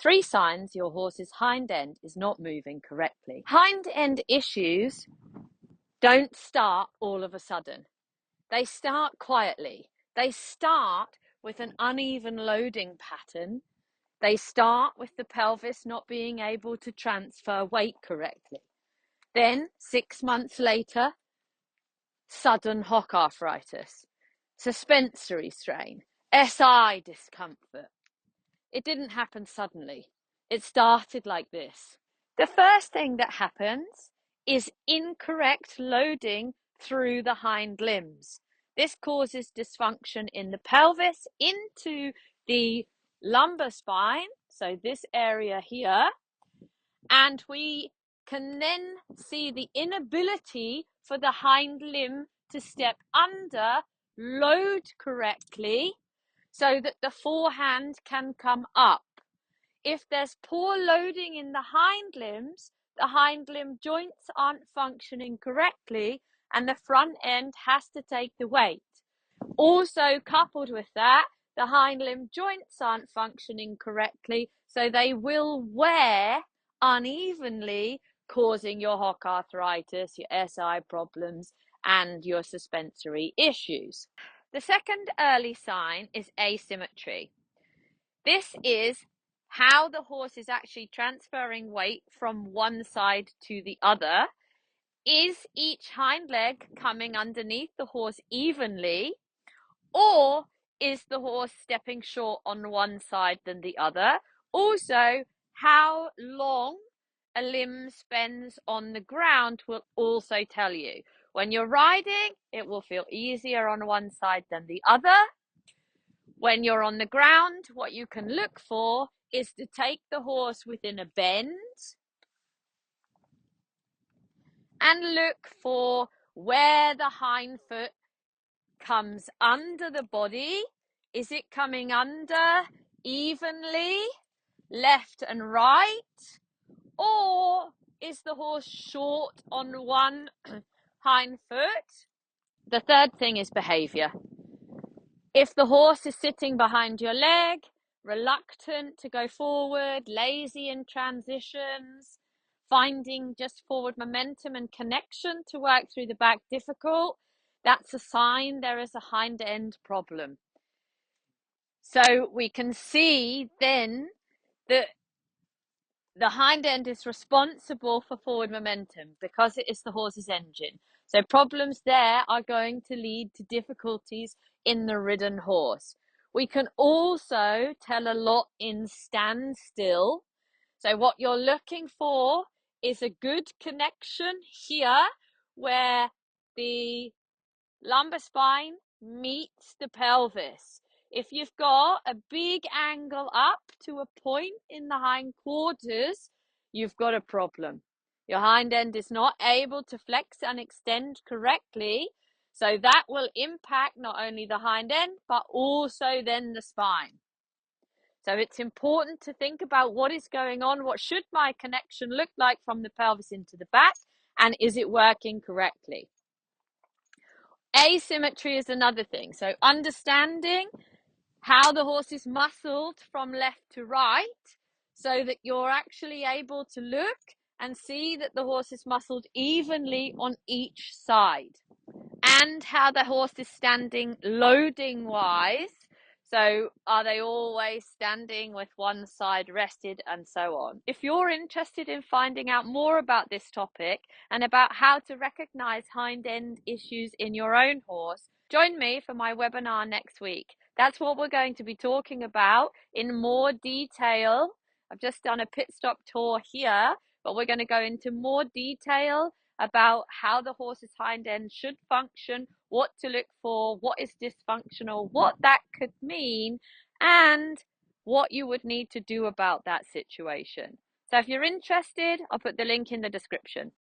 3 signs your horse's hind end is not moving correctly. Hind end issues don't start all of a sudden. They start quietly. They start with an uneven loading pattern. They start with the pelvis not being able to transfer weight correctly. Then, 6 months later, sudden hock arthritis, suspensory strain, SI discomfort. It didn't happen suddenly. It started like this. The first thing that happens is incorrect loading through the hind limbs. This causes dysfunction in the pelvis into the lumbar spine, so this area here, and we can then see the inability for the hind limb to step under, load correctly, so that the forehand can come up. If there's poor loading in the hind limbs, the hind limb joints aren't functioning correctly and the front end has to take the weight. Also, coupled with that, the hind limb joints aren't functioning correctly, so they will wear unevenly, causing your hock arthritis, your SI problems, and your suspensory issues. The second early sign is asymmetry. This is how the horse is actually transferring weight from one side to the other. Is each hind leg coming underneath the horse evenly, or is the horse stepping short on one side than the other? Also, how long a limb spends on the ground will also tell you. When you're riding, it will feel easier on one side than the other. When you're on the ground, what you can look for is to take the horse within a bend and look for where the hind foot comes under the body. Is it coming under evenly, left and right? Or is the horse short on one hind foot? The third thing is behaviour. If the horse is sitting behind your leg, reluctant to go forward, lazy in transitions, finding just forward momentum and connection to work through the back difficult, that's a sign there is a hind end problem. So we can see then that the hind end is responsible for forward momentum because it is the horse's engine. So problems there are going to lead to difficulties in the ridden horse. We can also tell a lot in standstill. So what you're looking for is a good connection here where the lumbar spine meets the pelvis. If you've got a big angle up to a point in the hindquarters, you've got a problem. Your hind end is not able to flex and extend correctly, so that will impact not only the hind end, but also then the spine. So it's important to think about what is going on, what should my connection look like from the pelvis into the back, and is it working correctly? Asymmetry is another thing. So understanding how the horse is muscled from left to right so that you're actually able to look and see that the horse is muscled evenly on each side, and how the horse is standing loading wise. So are they always standing with one side rested, and so on. If you're interested in finding out more about this topic and about how to recognize hind end issues in your own horse, join me for my webinar next week. That's what we're going to be talking about in more detail. I've just done a pit stop tour here, but we're going to go into more detail about how the horse's hind end should function, what to look for, what is dysfunctional, what that could mean, and what you would need to do about that situation. So if you're interested, I'll put the link in the description.